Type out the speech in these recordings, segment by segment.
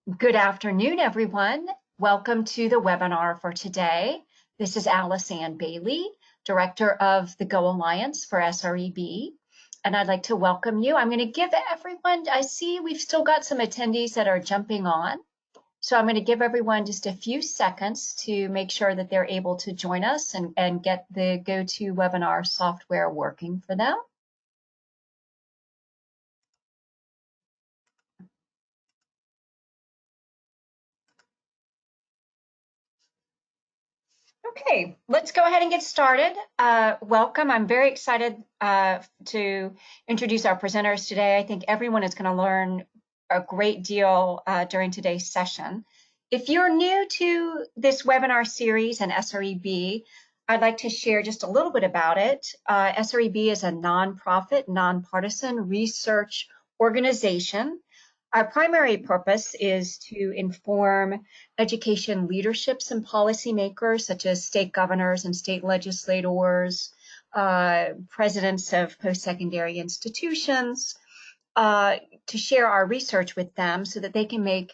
Good afternoon, everyone. Welcome to the webinar for today. This is Alice Ann Bailey, Director of the Go Alliance for SREB, and I'd like to welcome you. I'm going to give everyone, I see we've still got some attendees that are jumping on, so I'm going to give everyone just a few seconds to make sure that they're able to join us and get the GoToWebinar software working for them. Okay, let's go ahead and get started. Welcome. I'm very excited to introduce our presenters today. I think everyone is going to learn a great deal during today's session. If you're new to this webinar series and SREB, I'd like to share just a little bit about it. SREB is a nonprofit, nonpartisan research organization. Our primary purpose is to inform education leaderships and policymakers, such as state governors and state legislators, presidents of post-secondary institutions, to share our research with them so that they can make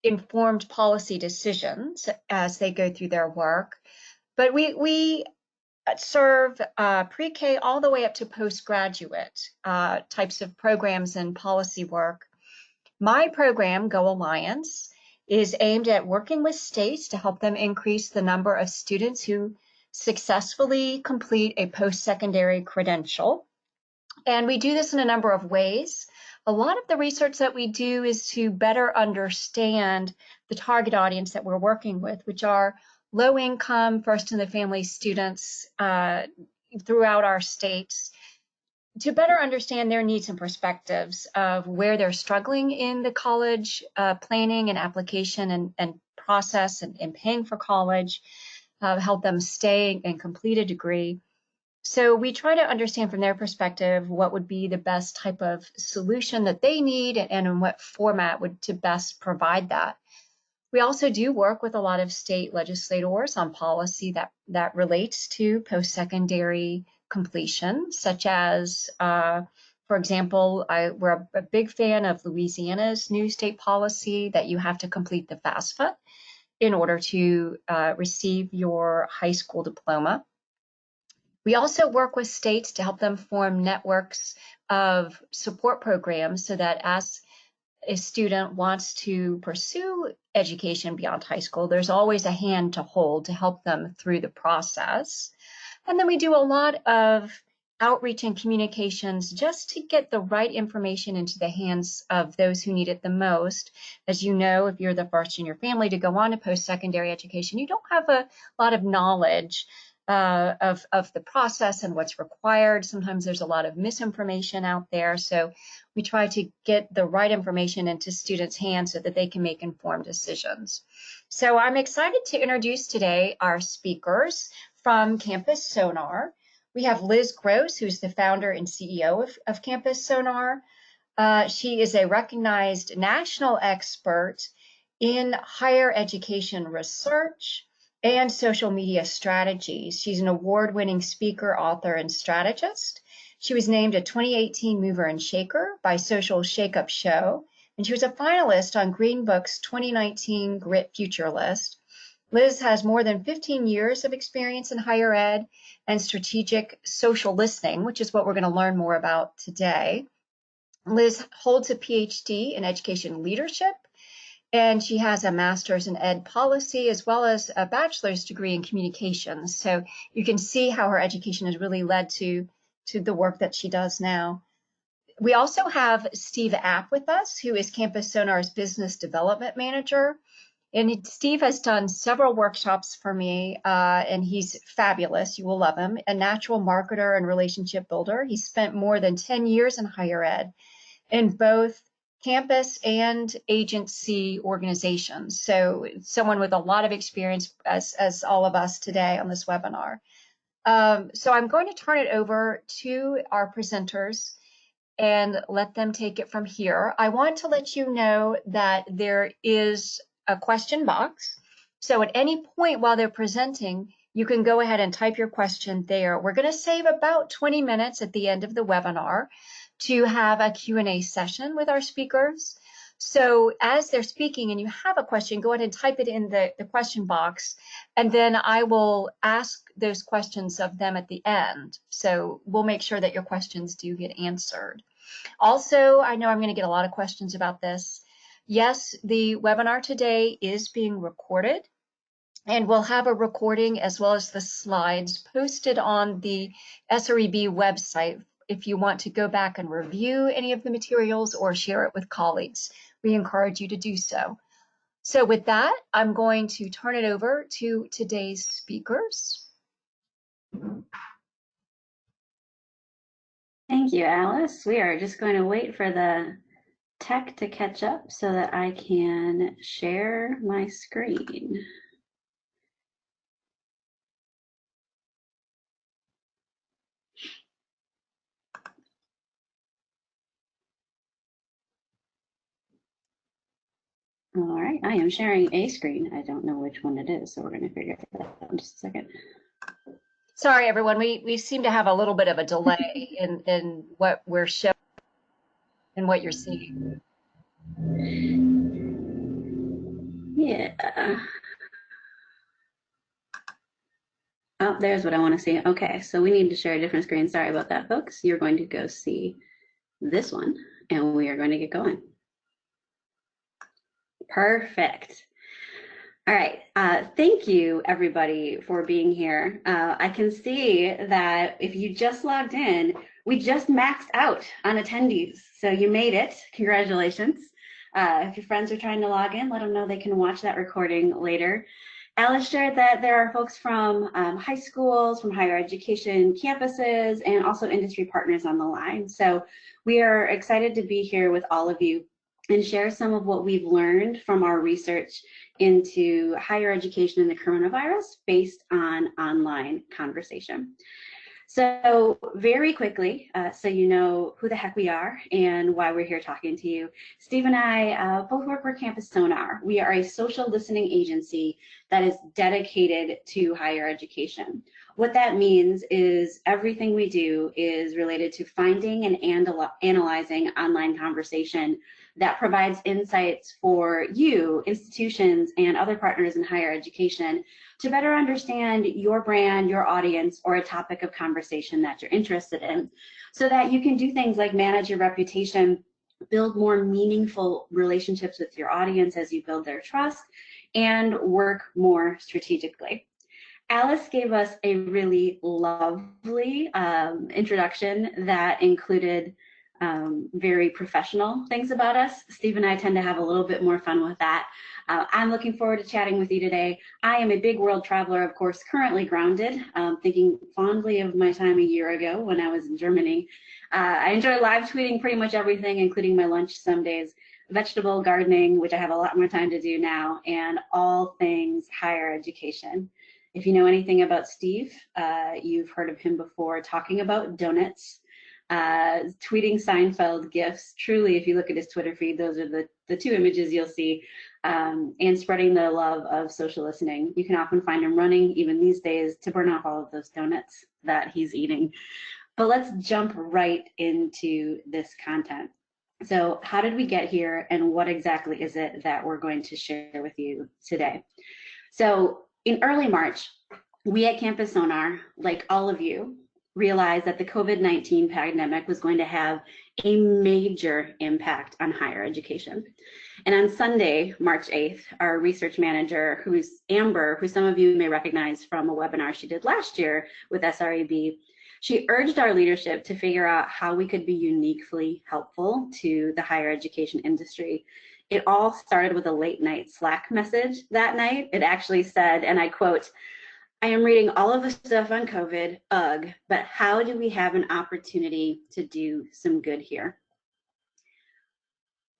informed policy decisions as they go through their work. But we serve pre-K all the way up to postgraduate types of programs and policy work. My program, Go Alliance, is aimed at working with states to help them increase the number of students who successfully complete a post-secondary credential. And we do this in a number of ways. A lot of the research that we do is to better understand the target audience that we're working with, which are low-income, first-in-the-family students throughout our states, to better understand their needs and perspectives of where they're struggling in the college planning and application and process and paying for college, help them stay and complete a degree. So we try to understand from their perspective what would be the best type of solution that they need and in what format would to best provide that. We also do work with a lot of state legislators on policy that relates to post-secondary completion, such as, for example, we're a big fan of Louisiana's new state policy that you have to complete the FAFSA in order to receive your high school diploma. We also work with states to help them form networks of support programs so that as a student wants to pursue education beyond high school, there's always a hand to hold to help them through the process. And then we do a lot of outreach and communications just to get the right information into the hands of those who need it the most. As you know, if you're the first in your family to go on to post-secondary education, you don't have a lot of knowledge of the process and what's required. Sometimes there's a lot of misinformation out there. So we try to get the right information into students' hands so that they can make informed decisions. So I'm excited to introduce today our speakers from Campus Sonar. We have Liz Gross, who's the founder and CEO of Campus Sonar. She is a recognized national expert in higher education research and social media strategies. She's an award-winning speaker, author, and strategist. She was named a 2018 Mover and Shaker by Social Shakeup Show, and she was a finalist on Green Book's 2019 Grit Future List. Liz has more than 15 years of experience in higher ed and strategic social listening, which is what we're going to learn more about today. Liz holds a PhD in education leadership, and she has a master's in ed policy as well as a bachelor's degree in communications. So you can see how her education has really led to the work that she does now. We also have Steve App with us, who is Campus Sonar's business development manager. And Steve has done several workshops for me, and he's fabulous. You will love him. A natural marketer and relationship builder. He spent more than 10 years in higher ed in both campus and agency organizations. So someone with a lot of experience as all of us today on this webinar. So I'm going to turn it over to our presenters and let them take it from here. I want to let you know that there is a question box. So at any point while they're presenting, you can go ahead and type your question there. We're going to save about 20 minutes at the end of the webinar to have a Q&A session with our speakers. So as they're speaking and you have a question, go ahead and type it in the question box, and then I will ask those questions of them at the end. So we'll make sure that your questions do get answered. Also, I know I'm going to get a lot of questions about this. Yes, the webinar today is being recorded, and we'll have a recording as well as the slides posted on the SREB website if you want to go back and review any of the materials or share it with colleagues. We encourage you to do so. So with that, I'm going to turn it over to today's speakers. Thank you, Alice. We are just going to wait for the tech to catch up so that I can share my screen. All right, I am sharing a screen. I don't know which one it is, so we're going to figure that out in just a second. Sorry, everyone. We seem to have a little bit of a delay in what we're showing and what you're seeing. Yeah. Oh, there's what I want to see. Okay, so we need to share a different screen. Sorry about that, folks. You're going to go see this one, and we are going to get going. Perfect. All right, thank you everybody for being here. I can see that if you just logged in, we just maxed out on attendees. So you made it, congratulations. If your friends are trying to log in, let them know they can watch that recording later. Alice shared that there are folks from high schools, from higher education campuses, and also industry partners on the line. So we are excited to be here with all of you and share some of what we've learned from our research into higher education and the coronavirus based on online conversation. So very quickly, so you know who the heck we are and why we're here talking to you. Steve and I both work for Campus Sonar. We are a social listening agency that is dedicated to higher education. What that means is everything we do is related to finding and analyzing online conversation that provides insights for you, institutions, and other partners in higher education to better understand your brand, your audience, or a topic of conversation that you're interested in, so that you can do things like manage your reputation, build more meaningful relationships with your audience as you build their trust, and work more strategically. Alice gave us a really lovely introduction that included very professional things about us. Steve and I tend to have a little bit more fun with that. I'm looking forward to chatting with you today. I am a big world traveler, of course, currently grounded, thinking fondly of my time a year ago when I was in Germany. I enjoy live tweeting pretty much everything, including my lunch some days, vegetable gardening, which I have a lot more time to do now, and all things higher education. If you know anything about Steve, you've heard of him before talking about donuts, tweeting Seinfeld gifs. Truly, if you look at his Twitter feed, those are the two images you'll see, and spreading the love of social listening. You can often find him running, even these days, to burn off all of those donuts that he's eating. But let's jump right into this content. So how did we get here, and what exactly is it that we're going to share with you today? So in early March, we at Campus Sonar, like all of you, realized that the COVID-19 pandemic was going to have a major impact on higher education. And on Sunday, March 8th, our research manager, who's Amber, who some of you may recognize from a webinar she did last year with SREB, she urged our leadership to figure out how we could be uniquely helpful to the higher education industry. It all started with a late night Slack message that night. It actually said, and I quote, "I am reading all of the stuff on COVID, ugh, but how do we have an opportunity to do some good here?"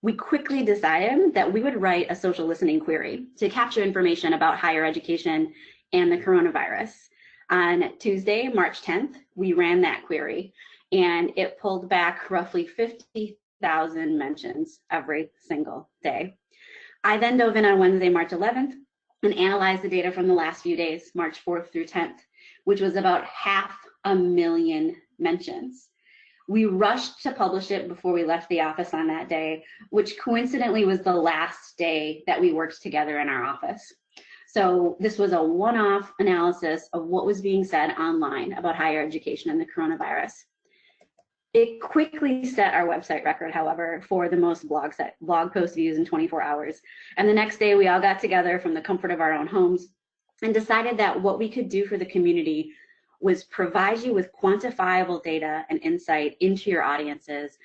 We quickly decided that we would write a social listening query to capture information about higher education and the coronavirus. On Tuesday, March 10th, we ran that query, and it pulled back roughly 50,000 mentions every single day. I then dove in on Wednesday, March 11th, and analyzed the data from the last few days, March 4th through 10th, which was about 500,000 mentions. We rushed to publish it before we left the office on that day, which coincidentally was the last day that we worked together in our office. So this was a one-off analysis of what was being said online about higher education and the coronavirus. It quickly set our website record, however, for the most blog post views in 24 hours. And the next day, we all got together from the comfort of our own homes and decided that what we could do for the community was provide you with quantifiable data and insight into your audiences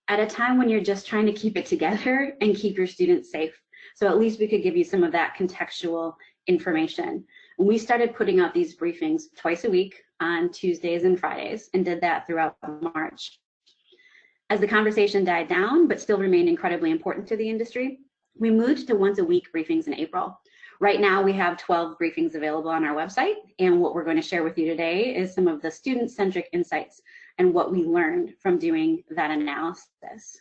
at a time when you're just trying to keep it together and keep your students safe. So at least we could give you some of that contextual information. And we started putting out these briefings twice a week on Tuesdays and Fridays and did that throughout March. As the conversation died down, but still remained incredibly important to the industry, we moved to once a week briefings in April. Right now, we have 12 briefings available on our website, and what we're going to share with you today is some of the student-centric insights and what we learned from doing that analysis.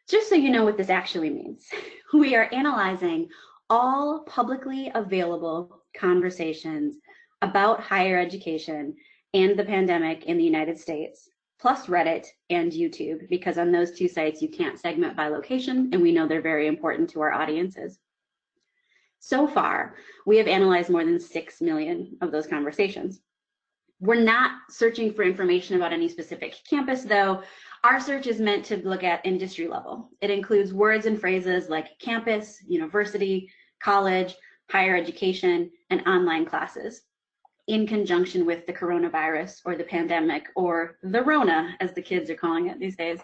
Just so you know what this actually means, we are analyzing all publicly available conversations about higher education and the pandemic in the United States, plus Reddit and YouTube, because on those two sites you can't segment by location, and we know they're very important to our audiences. So far, we have analyzed more than 6 million of those conversations. We're not searching for information about any specific campus, though. Our search is meant to look at industry level. It includes words and phrases like campus, university, college, higher education, and online classes, in conjunction with the coronavirus or the pandemic or the Rona, as the kids are calling it these days.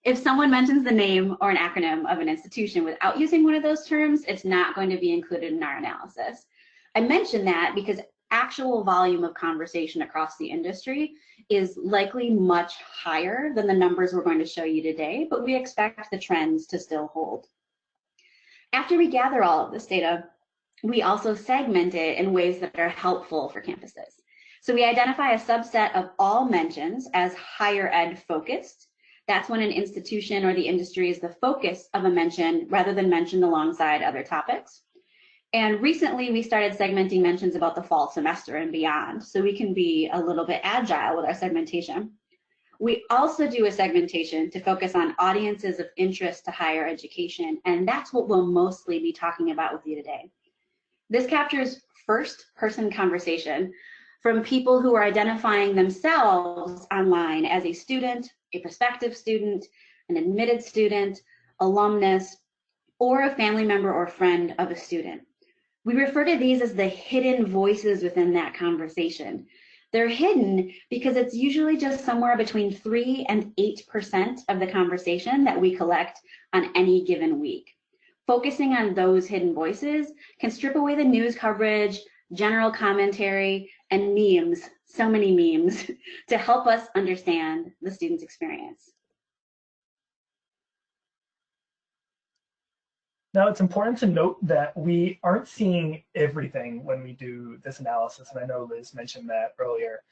If someone mentions the name or an acronym of an institution without using one of those terms, it's not going to be included in our analysis. I mention that because actual volume of conversation across the industry is likely much higher than the numbers we're going to show you today, but we expect the trends to still hold. After we gather all of this data, we also segment it in ways that are helpful for campuses. So we identify a subset of all mentions as higher ed focused. That's when an institution or the industry is the focus of a mention rather than mentioned alongside other topics. And recently we started segmenting mentions about the fall semester and beyond, so we can be a little bit agile with our segmentation. We also do a segmentation to focus on audiences of interest to higher education, and that's what we'll mostly be talking about with you today. This captures first-person conversation from people who are identifying themselves online as a student, a prospective student, an admitted student, alumnus, or a family member or friend of a student. We refer to these as the hidden voices within that conversation. They're hidden because it's usually just somewhere between 3 and 8% of the conversation that we collect on any given week. Focusing on those hidden voices can strip away the news coverage, general commentary, and memes, so many memes, to help us understand the student's experience. Now, it's important to note that we aren't seeing everything when we do this analysis, and I know Liz mentioned that earlier.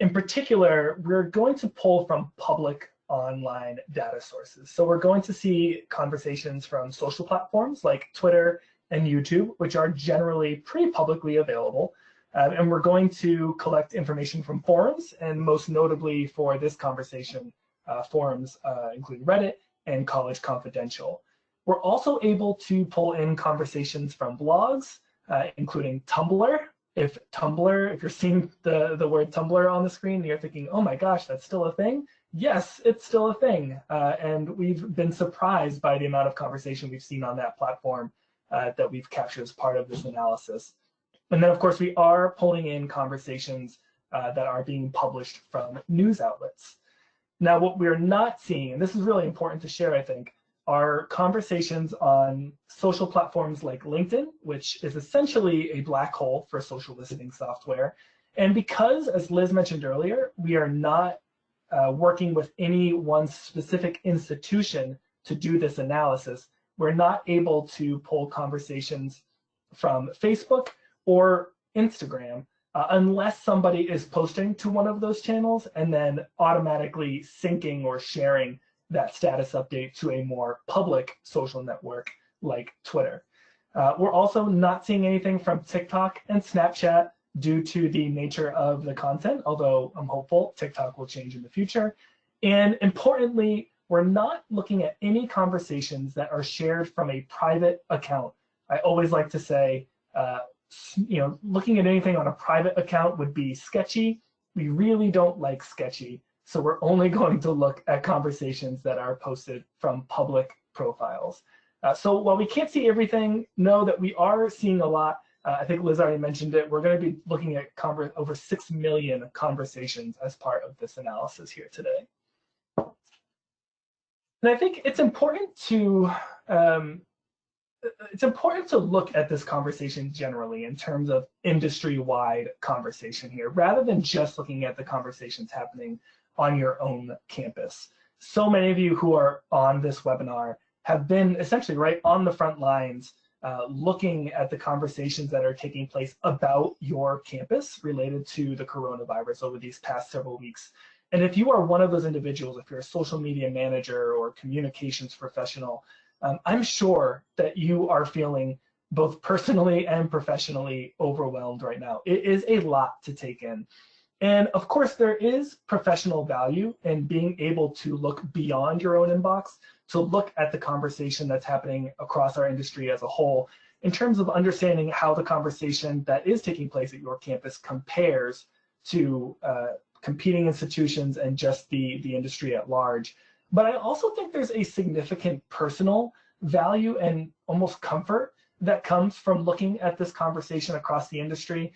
In particular, we're going to pull from public online data sources. So we're going to see conversations from social platforms like Twitter and YouTube, which are generally pretty publicly available. And we're going to collect information from forums, and most notably for this conversation, forums including Reddit and College Confidential. We're also able to pull in conversations from blogs, including Tumblr. If you're seeing the word Tumblr on the screen, you're thinking, oh my gosh, that's still a thing? Yes, it's still a thing. And we've been surprised by the amount of conversation we've seen on that platform that we've captured as part of this analysis. And then, of course, we are pulling in conversations that are being published from news outlets. Now, what we're not seeing, and this is really important to share, I think, are conversations on social platforms like LinkedIn, which is essentially a black hole for social listening software. And because, as Liz mentioned earlier, we are not working with any one specific institution to do this analysis, we're not able to pull conversations from Facebook or Instagram unless somebody is posting to one of those channels and then automatically syncing or sharing that status update to a more public social network like Twitter. We're also not seeing anything from TikTok and Snapchat due to the nature of the content, although I'm hopeful TikTok will change in the future. And importantly, we're not looking at any conversations that are shared from a private account. I always like to say, looking at anything on a private account would be sketchy. We really don't like sketchy. So we're only going to look at conversations that are posted from public profiles. So while we can't see everything, know that we are seeing a lot. I think Liz already mentioned it. We're going to be looking at over 6 million conversations as part of this analysis here today. And I think it's important to look at this conversation generally in terms of industry-wide conversation here, rather than just looking at the conversations happening on your own campus. So many of you who are on this webinar have been essentially right on the front lines, looking at the conversations that are taking place about your campus related to the coronavirus over these past several weeks. And if you are one of those individuals, if you're a social media manager or communications professional, I'm sure that you are feeling both personally and professionally overwhelmed right now. It is a lot to take in. And of course, there is professional value in being able to look beyond your own inbox, to look at the conversation that's happening across our industry as a whole, in terms of understanding how the conversation that is taking place at your campus compares to competing institutions and just the industry at large. But I also think there's a significant personal value and almost comfort that comes from looking at this conversation across the industry.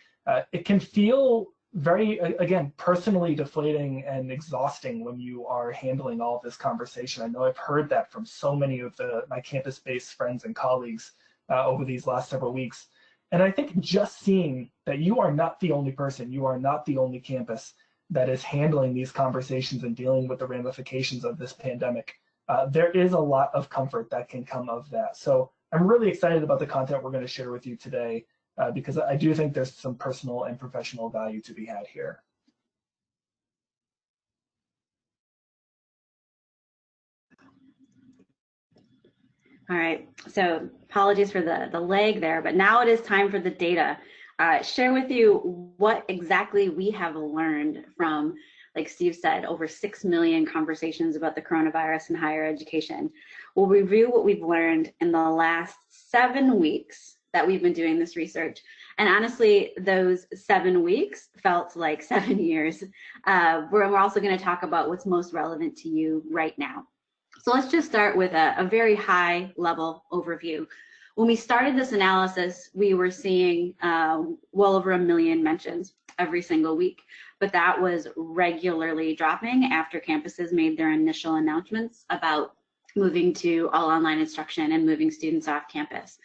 It can feel very, again, personally deflating and exhausting when you are handling all of this conversation. I know I've heard that from so many of my campus-based friends and colleagues over these last several weeks. And I think just seeing that you are not the only person, you are not the only campus that is handling these conversations and dealing with the ramifications of this pandemic, there is a lot of comfort that can come of that. So I'm really excited about the content we're going to share with you today, because I do think there's some personal and professional value to be had here. All right, so apologies for the lag there, but now it is time for the data. Share with you what exactly we have learned from, like Steve said, over 6 million conversations about the coronavirus in higher education. We'll review what we've learned in the last 7 weeks that we've been doing this research. And honestly, those 7 weeks felt like 7 years. We're also going to talk about what's most relevant to you right now. So let's just start with a very high level overview. When we started this analysis, we were seeing well over 1 million mentions every single week, but that was regularly dropping after campuses made their initial announcements about moving to all online instruction and moving students off campus.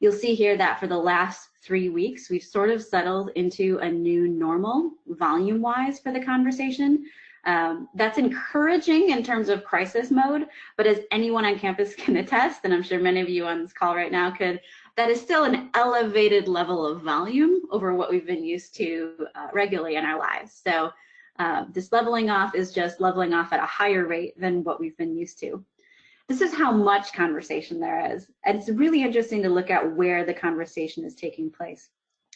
You'll see here that for the last 3 weeks, we've sort of settled into a new normal volume-wise for the conversation. That's encouraging in terms of crisis mode, but as anyone on campus can attest, and I'm sure many of you on this call right now could, that is still an elevated level of volume over what we've been used to regularly in our lives. So this leveling off is just leveling off at a higher rate than what we've been used to. This is how much conversation there is, and it's really interesting to look at where the conversation is taking place.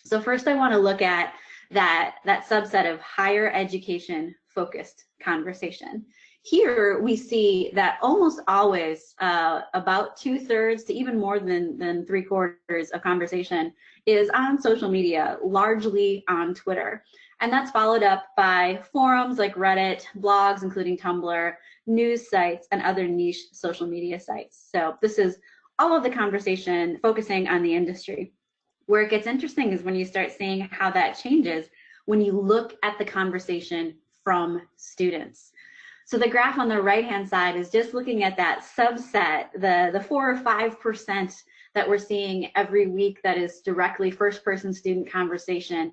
So first I want to look at that subset of higher education focused conversation. Here we see that almost always about 2/3 to even more than 3/4 of conversation is on social media, largely on Twitter. And that's followed up by forums like Reddit, blogs, including Tumblr, news sites, and other niche social media sites. So this is all of the conversation focusing on the industry. Where it gets interesting is when you start seeing how that changes when you look at the conversation from students. So the graph on the right-hand side is just looking at that subset, the 4 or 5% that we're seeing every week that is directly first-person student conversation.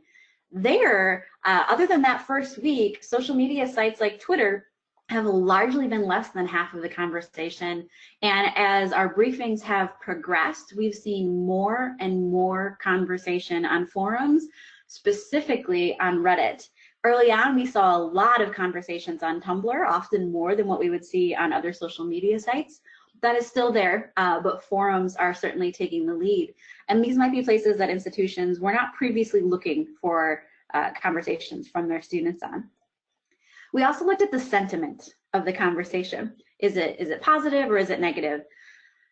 There, other than that first week, social media sites like Twitter have largely been less than half of the conversation. And as our briefings have progressed, we've seen more and more conversation on forums, specifically on Reddit. Early on, we saw a lot of conversations on Tumblr, often more than what we would see on other social media sites. That is still there, but forums are certainly taking the lead. And these might be places that institutions were not previously looking for conversations from their students on. We also looked at the sentiment of the conversation. Is it positive or is it negative?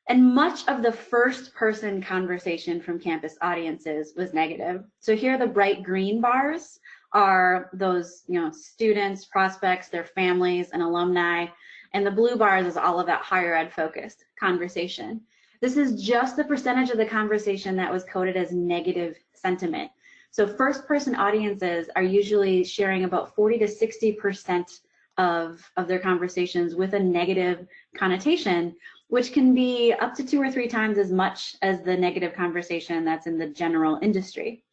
And much of the first person conversation from campus audiences was negative. So here the bright green bars are those, students, prospects, their families, and alumni. And the blue bars is all of that higher ed focused conversation. This is just the percentage of the conversation that was coded as negative sentiment. So first person audiences are usually sharing about 40 to 60% of their conversations with a negative connotation, which can be up to 2 or 3 times as much as the negative conversation that's in the general industry.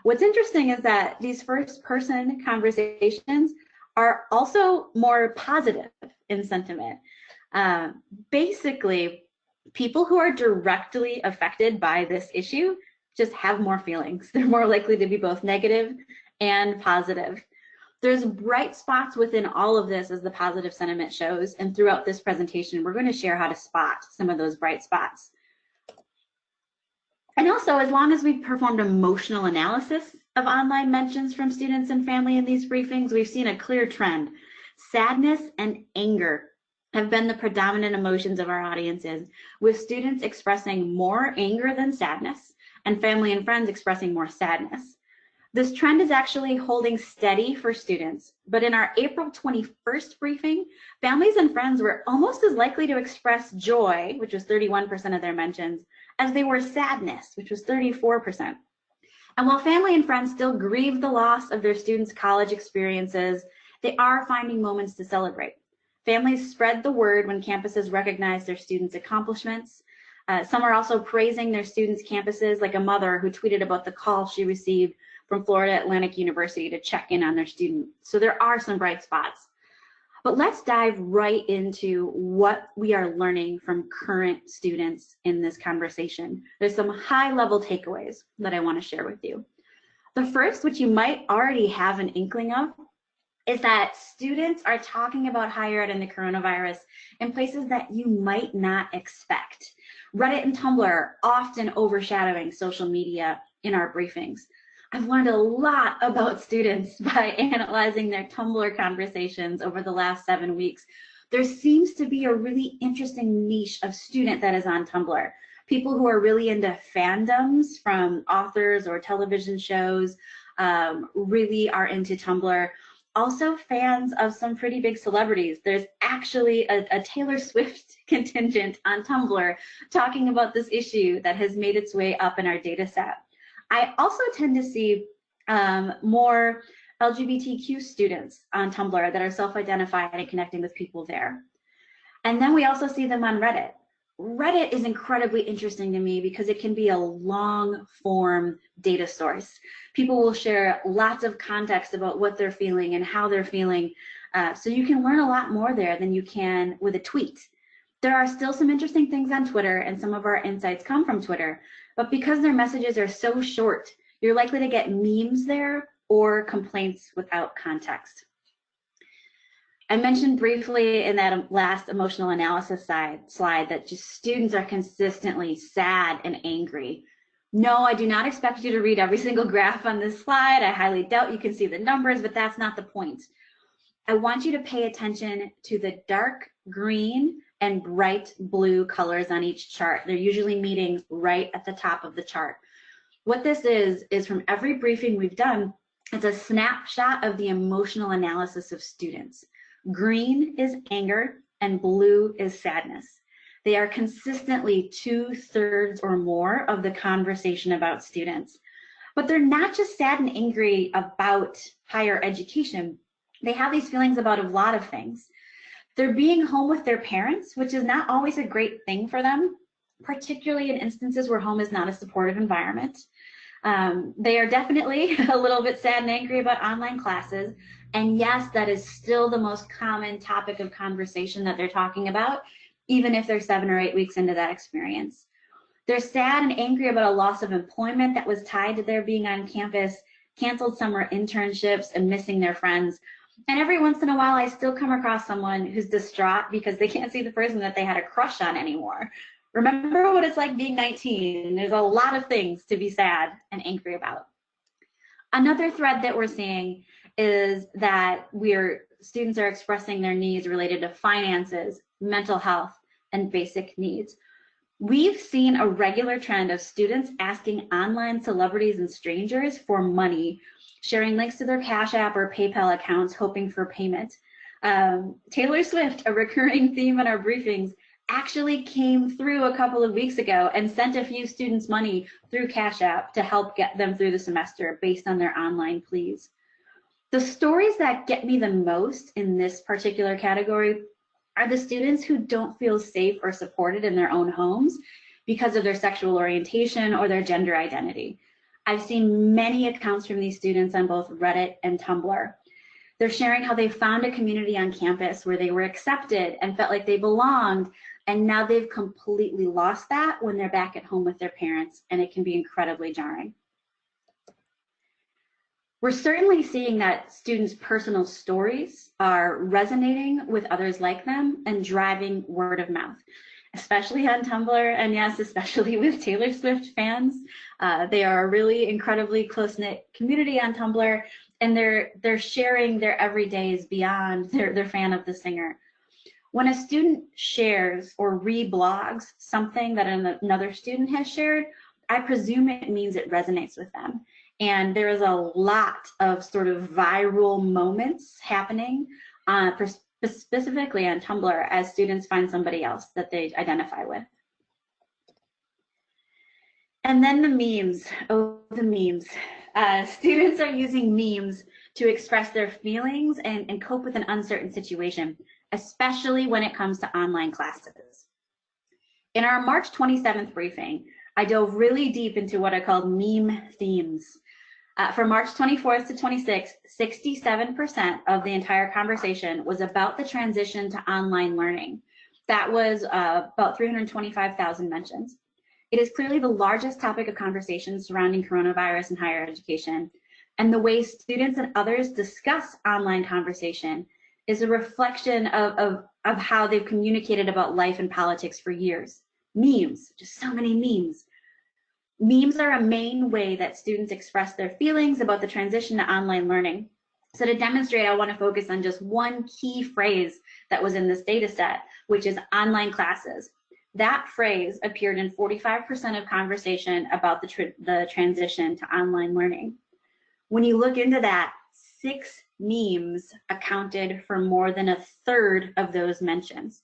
What's interesting is that these first person conversations are also more positive in sentiment. Basically, people who are directly affected by this issue just have more feelings. They're more likely to be both negative and positive. There's bright spots within all of this, as the positive sentiment shows, and throughout this presentation, we're going to share how to spot some of those bright spots. And also, as long as we've performed emotional analysis of online mentions from students and family in these briefings, we've seen a clear trend. Sadness and anger have been the predominant emotions of our audiences, with students expressing more anger than sadness, and family and friends expressing more sadness. This trend is actually holding steady for students, but in our April 21st briefing, families and friends were almost as likely to express joy, which was 31% of their mentions, as they were sadness, which was 34%. And while family and friends still grieve the loss of their students' college experiences, they are finding moments to celebrate. Families spread the word when campuses recognize their students' accomplishments. Some are also praising their students' campuses, like a mother who tweeted about the call she received from Florida Atlantic University to check in on their student. So there are some bright spots. But let's dive right into what we are learning from current students in this conversation. There's some high-level takeaways that I want to share with you. The first, which you might already have an inkling of, is that students are talking about higher ed and the coronavirus in places that you might not expect. Reddit and Tumblr are often overshadowing social media in our briefings. I've learned a lot about students by analyzing their Tumblr conversations over the last 7 weeks. There seems to be a really interesting niche of student that is on Tumblr. People who are really into fandoms from authors or television shows really are into Tumblr. Also fans of some pretty big celebrities. There's actually a Taylor Swift contingent on Tumblr talking about this issue that has made its way up in our data set. I also tend to see more LGBTQ students on Tumblr that are self-identified and connecting with people there. And then we also see them on Reddit. Reddit is incredibly interesting to me because it can be a long form data source. People will share lots of context about what they're feeling and how they're feeling. So you can learn a lot more there than you can with a tweet. There are still some interesting things on Twitter, and some of our insights come from Twitter. But because their messages are so short, you're likely to get memes there or complaints without context. I mentioned briefly in that last emotional analysis slide that just students are consistently sad and angry. No, I do not expect you to read every single graph on this slide. I highly doubt you can see the numbers, but that's not the point. I want you to pay attention to the dark green and bright blue colors on each chart. They're usually meeting right at the top of the chart. What this is from every briefing we've done, it's a snapshot of the emotional analysis of students. Green is anger and blue is sadness. They are consistently 2/3 or more of the conversation about students. But they're not just sad and angry about higher education. They have these feelings about a lot of things. They're being home with their parents, which is not always a great thing for them, particularly in instances where home is not a supportive environment. They are definitely a little bit sad and angry about online classes. And yes, that is still the most common topic of conversation that they're talking about, even if they're 7 or 8 weeks into that experience. They're sad and angry about a loss of employment that was tied to their being on campus, canceled summer internships, and missing their friends. And every once in a while, I still come across someone who's distraught because they can't see the person that they had a crush on anymore. Remember what it's like being 19. There's a lot of things to be sad and angry about. Another thread that we're seeing is that students are expressing their needs related to finances, mental health, and basic needs. We've seen a regular trend of students asking online celebrities and strangers for money, sharing links to their Cash App or PayPal accounts, hoping for payment. Taylor Swift, a recurring theme in our briefings, actually came through a couple of weeks ago and sent a few students money through Cash App to help get them through the semester based on their online pleas. The stories that get me the most in this particular category are the students who don't feel safe or supported in their own homes because of their sexual orientation or their gender identity. I've seen many accounts from these students on both Reddit and Tumblr. They're sharing how they found a community on campus where they were accepted and felt like they belonged, and now they've completely lost that when they're back at home with their parents, and it can be incredibly jarring. We're certainly seeing that students' personal stories are resonating with others like them and driving word of mouth, especially on Tumblr, and yes, especially with Taylor Swift fans. They are a really incredibly close-knit community on Tumblr, and they're sharing their everydays beyond their fan of the singer. When a student shares or reblogs something that another student has shared, I presume it means it resonates with them. And there is a lot of sort of viral moments happening, specifically on Tumblr, as students find somebody else that they identify with. And then the memes. Oh, the memes. Students are using memes to express their feelings and cope with an uncertain situation, especially when it comes to online classes. In our March 27th briefing, I dove really deep into what I called meme themes. From March 24th to 26th, 67% of the entire conversation was about the transition to online learning. That was about 325,000 mentions. It is clearly the largest topic of conversation surrounding coronavirus and higher education. And the way students and others discuss online conversation is a reflection of how they've communicated about life and politics for years. Memes, just so many memes. Memes are a main way that students express their feelings about the transition to online learning. So to demonstrate, I want to focus on just one key phrase that was in this data set, which is online classes. That phrase appeared in 45% of conversation about the transition to online learning. When you look into that, 6 memes accounted for more than a third of those mentions.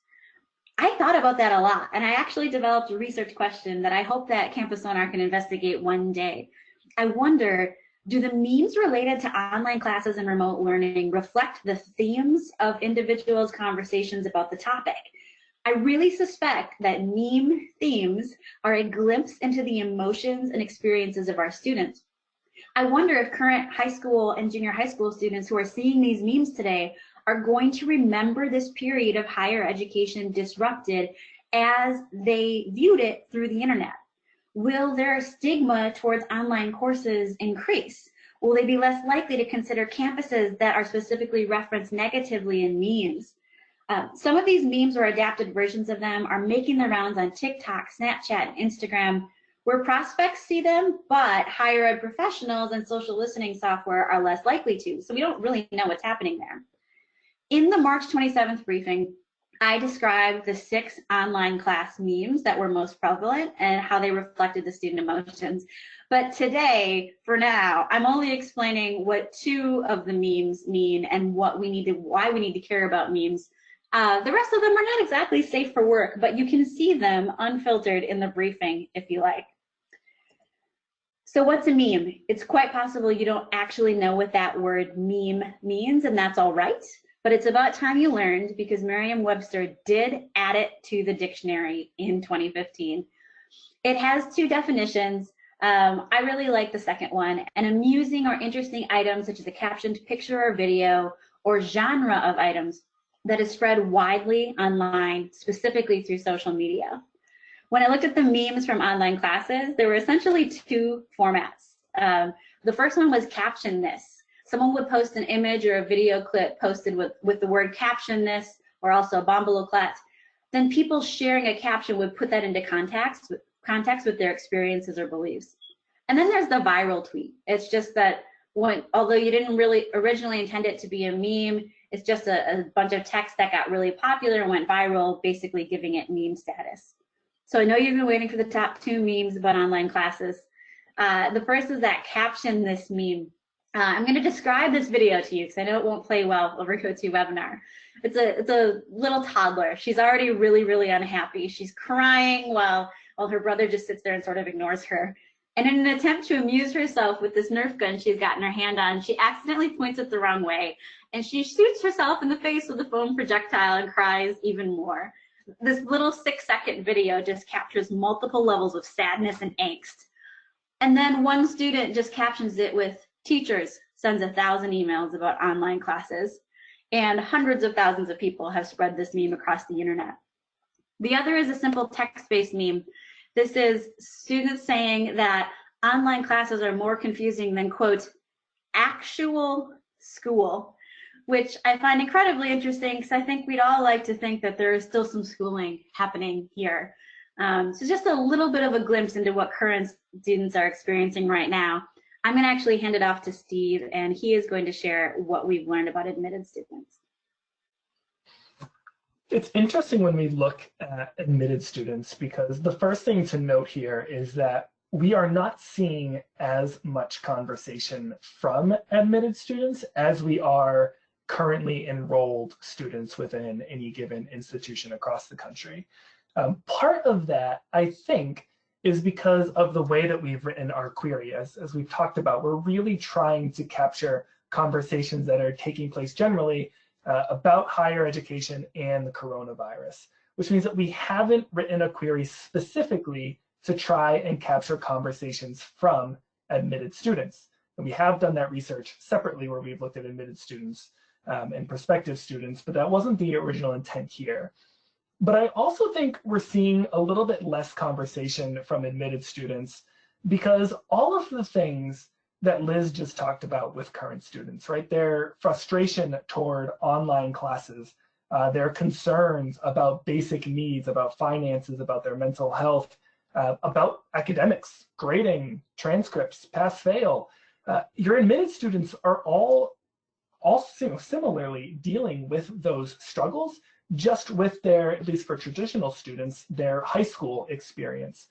I thought about that a lot, and I actually developed a research question that I hope that Campus Sonar can investigate one day. I wonder, do the memes related to online classes and remote learning reflect the themes of individuals' conversations about the topic? I really suspect that meme themes are a glimpse into the emotions and experiences of our students. I wonder if current high school and junior high school students who are seeing these memes today are going to remember this period of higher education disrupted as they viewed it through the internet. Will their stigma towards online courses increase? Will they be less likely to consider campuses that are specifically referenced negatively in memes? Some of these memes or adapted versions of them are making the rounds on TikTok, Snapchat, and Instagram, where prospects see them, but higher ed professionals and social listening software are less likely to. So we don't really know what's happening there. In the March 27th briefing, I described the 6 online class memes that were most prevalent and how they reflected the student emotions. But today, for now, I'm only explaining what 2 of the memes mean and why we need to care about memes. The rest of them are not exactly safe for work, but you can see them unfiltered in the briefing if you like. So what's a meme? It's quite possible you don't actually know what that word meme means, and that's all right. But it's about time you learned, because Merriam-Webster did add it to the dictionary in 2015. It has 2 definitions. I really like the second one: an amusing or interesting item such as a captioned picture or video, or genre of items that is spread widely online, specifically through social media. When I looked at the memes from online classes, there were essentially 2 formats. The first one was caption this. Someone would post an image or a video clip posted with the word caption this, or also bombaloclat. Then people sharing a caption would put that into context with their experiences or beliefs. And then there's the viral tweet. It's just that although you didn't really originally intend it to be a meme, it's just a bunch of text that got really popular and went viral, basically giving it meme status. So I know you've been waiting for the top 2 memes about online classes. The first is that caption this meme. I'm going to describe this video to you because I know it won't play well over GoToWebinar. It's a little toddler. She's already really, really unhappy. She's crying while her brother just sits there and sort of ignores her. And in an attempt to amuse herself with this Nerf gun she's gotten her hand on, she accidentally points it the wrong way, and she shoots herself in the face with a foam projectile and cries even more. This little 6-second video just captures multiple levels of sadness and angst. And then one student just captions it with, "Teachers," sends 1,000 emails about online classes, and hundreds of thousands of people have spread this meme across the internet. The other is a simple text-based meme. This is students saying that online classes are more confusing than, quote, actual school, which I find incredibly interesting because I think we'd all like to think that there is still some schooling happening here. So just a little bit of a glimpse into what current students are experiencing right now. I'm going to actually hand it off to Steve, and he is going to share what we've learned about admitted students. It's interesting when we look at admitted students, because the first thing to note here is that we are not seeing as much conversation from admitted students as we are currently enrolled students within any given institution across the country. Part of that, I think, is because of the way that we've written our query. As we've talked about, we're really trying to capture conversations that are taking place generally about higher education and the coronavirus, which means that we haven't written a query specifically to try and capture conversations from admitted students. And we have done that research separately where we've looked at admitted students and prospective students, but that wasn't the original intent here. But I also think we're seeing a little bit less conversation from admitted students because all of the things that Liz just talked about with current students, right? Their frustration toward online classes, their concerns about basic needs, about finances, about their mental health, about academics, grading, transcripts, pass, fail. Your admitted students are all similarly dealing with those struggles, just with their, at least for traditional students, their high school experience.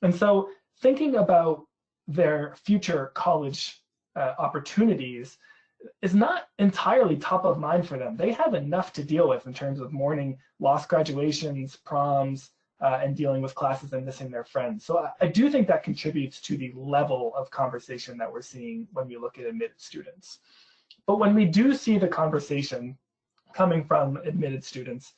And so thinking about their future college opportunities is not entirely top of mind for them. They have enough to deal with in terms of mourning lost graduations, proms, and dealing with classes and missing their friends. So I do think that contributes to the level of conversation that we're seeing when we look at admitted students. But when we do see the conversation coming from admitted students,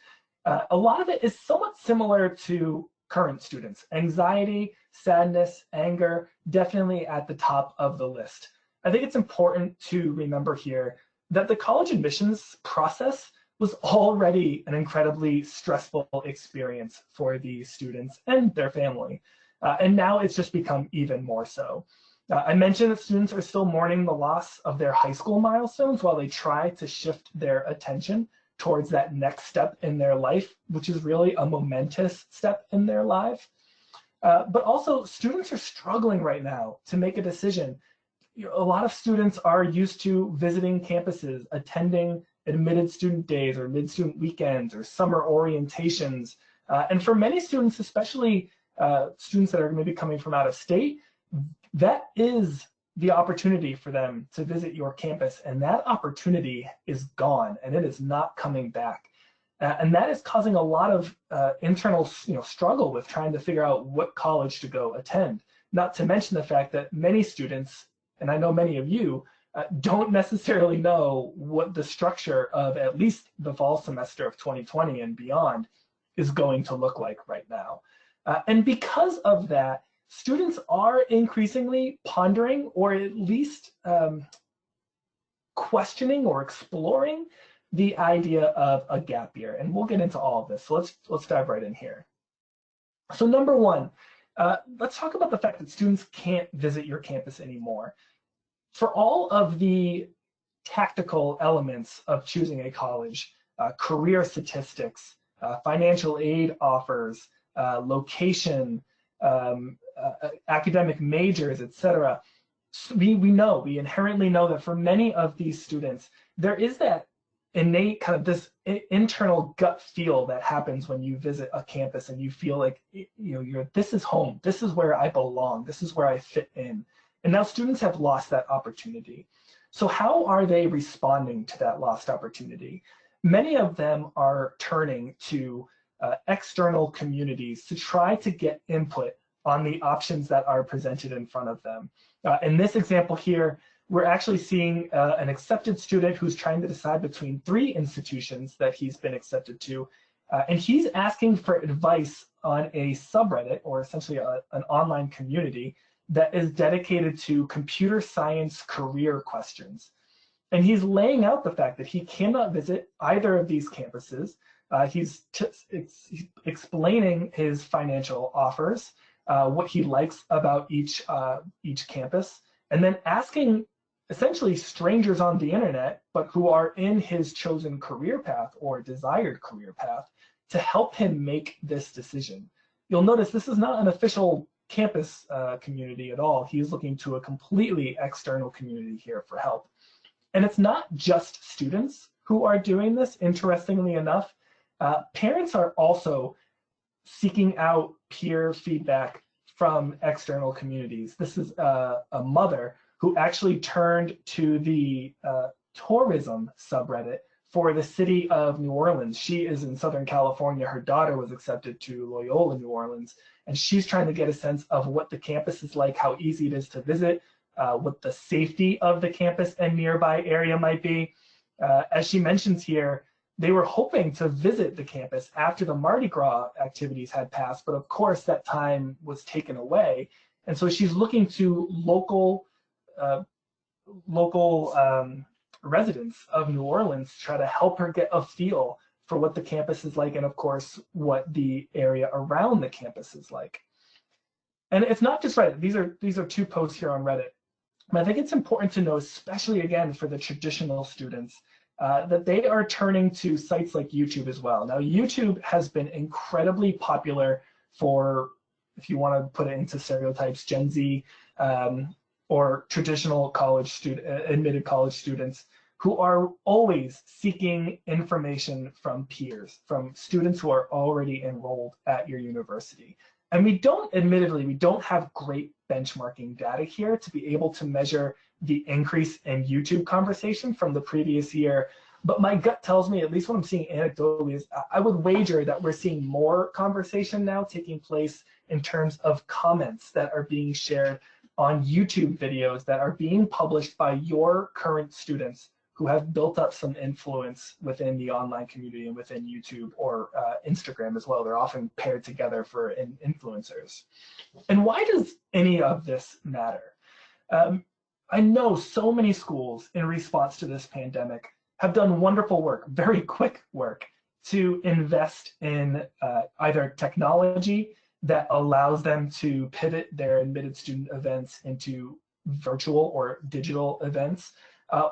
a lot of it is somewhat similar to current students. Anxiety, sadness, anger, definitely at the top of the list. I think it's important to remember here that the college admissions process was already an incredibly stressful experience for these students and their family. And now it's just become even more so. I mentioned that students are still mourning the loss of their high school milestones while they try to shift their attention towards that next step in their life, which is really a momentous step in their life. But also students are struggling right now to make a decision. A lot of students are used to visiting campuses, attending admitted student days or mid-student weekends or summer orientations. And for many students, especially students that are maybe coming from out of state, that is the opportunity for them to visit your campus, and that opportunity is gone and it is not coming back. And that is causing a lot of internal struggle with trying to figure out what college to go attend. Not to mention the fact that many students, and I know many of you, don't necessarily know what the structure of at least the fall semester of 2020 and beyond is going to look like right now. And because of that, students are increasingly pondering or at least questioning or exploring the idea of a gap year. And we'll get into all of this. So let's dive right in here. So number one, let's talk about the fact that students can't visit your campus anymore. For all of the tactical elements of choosing a college, career statistics, financial aid offers, location, academic majors, etc., we inherently know that for many of these students, there is that innate kind of this internal gut feel that happens when you visit a campus and you feel like, this is home, this is where I belong, this is where I fit in. And now students have lost that opportunity. So how are they responding to that lost opportunity? Many of them are turning to external communities to try to get input on the options that are presented in front of them. In this example here, we're actually seeing an accepted student who's trying to decide between 3 institutions that he's been accepted to, and he's asking for advice on a subreddit, or essentially an online community that is dedicated to computer science career questions. And he's laying out the fact that he cannot visit either of these campuses. He's explaining his financial offers, what he likes about each campus, and then asking essentially strangers on the internet, but who are in his chosen career path or desired career path, to help him make this decision. You'll notice this is not an official campus community at all. He's looking to a completely external community here for help. And it's not just students who are doing this, interestingly enough. Parents are also seeking out peer feedback from external communities. This is a mother who actually turned to the tourism subreddit for the city of New Orleans. She is in Southern California. Her daughter was accepted to Loyola New Orleans, and she's trying to get a sense of what the campus is like, how easy it is to visit, what the safety of the campus and nearby area might be. As she mentions here, they were hoping to visit the campus after the Mardi Gras activities had passed, but of course that time was taken away. And so she's looking to local residents of New Orleans to try to help her get a feel for what the campus is like, and of course, what the area around the campus is like. And it's not just Reddit. These are 2 posts here on Reddit. But I think it's important to know, especially again for the traditional students, that they are turning to sites like YouTube as well. Now, YouTube has been incredibly popular for, if you want to put it into stereotypes, Gen Z or traditional admitted college students who are always seeking information from peers, from students who are already enrolled at your university. And admittedly, we don't have great benchmarking data here to be able to measure the increase in YouTube conversation from the previous year. But my gut tells me, at least what I'm seeing anecdotally, is I would wager that we're seeing more conversation now taking place in terms of comments that are being shared on YouTube videos that are being published by your current students who have built up some influence within the online community and within YouTube or Instagram as well. They're often paired together for influencers. And why does any of this matter? I know so many schools in response to this pandemic have done wonderful work, very quick work, to invest in either technology that allows them to pivot their admitted student events into virtual or digital events,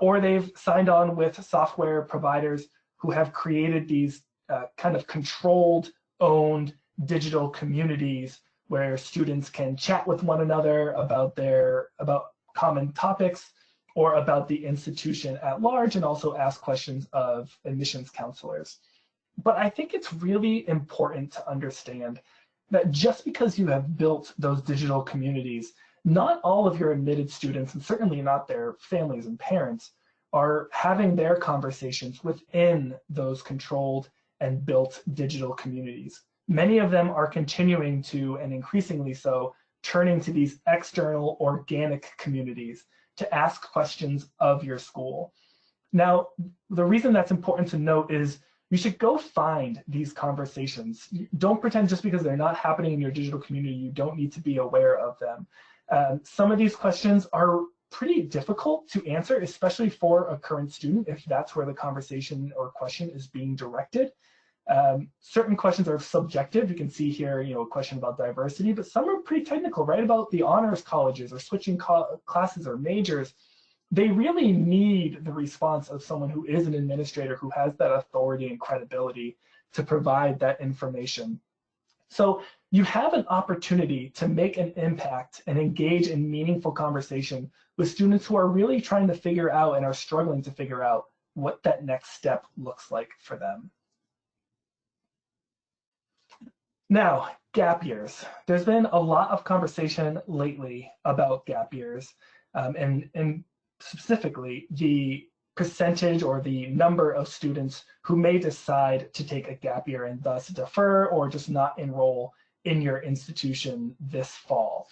or they've signed on with software providers who have created these kind of controlled, owned digital communities where students can chat with one another about common topics or about the institution at large, and also ask questions of admissions counselors. But I think it's really important to understand that just because you have built those digital communities, not all of your admitted students, and certainly not their families and parents, are having their conversations within those controlled and built digital communities. Many of them are continuing to, and increasingly so, turning to these external organic communities to ask questions of your school. Now, the reason that's important to note is you should go find these conversations. Don't pretend just because they're not happening in your digital community, you don't need to be aware of them. Some of these questions are pretty difficult to answer, especially for a current student, if that's where the conversation or question is being directed. Certain questions are subjective. You can see here, a question about diversity, but some are pretty technical, right? About the honors colleges or switching classes or majors. They really need the response of someone who is an administrator who has that authority and credibility to provide that information. So you have an opportunity to make an impact and engage in meaningful conversation with students who are really trying to figure out and are struggling to figure out what that next step looks like for them. Now, gap years. There's been a lot of conversation lately about gap years, and specifically the percentage or the number of students who may decide to take a gap year and thus defer or just not enroll in your institution this fall.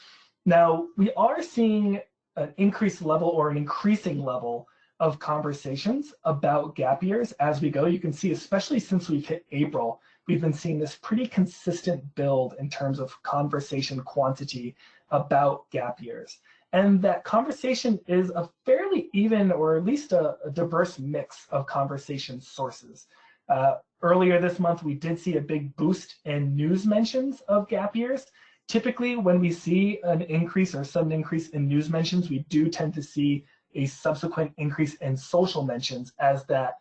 Now, we are seeing an increased level or an increasing level of conversations about gap years as we go. You can see, especially since we've hit April, we've been seeing this pretty consistent build in terms of conversation quantity about gap years. And that conversation is a fairly even, or at least a diverse mix of conversation sources. Earlier this month, we did see a big boost in news mentions of gap years. Typically, when we see an increase or sudden increase in news mentions, we do tend to see a subsequent increase in social mentions as that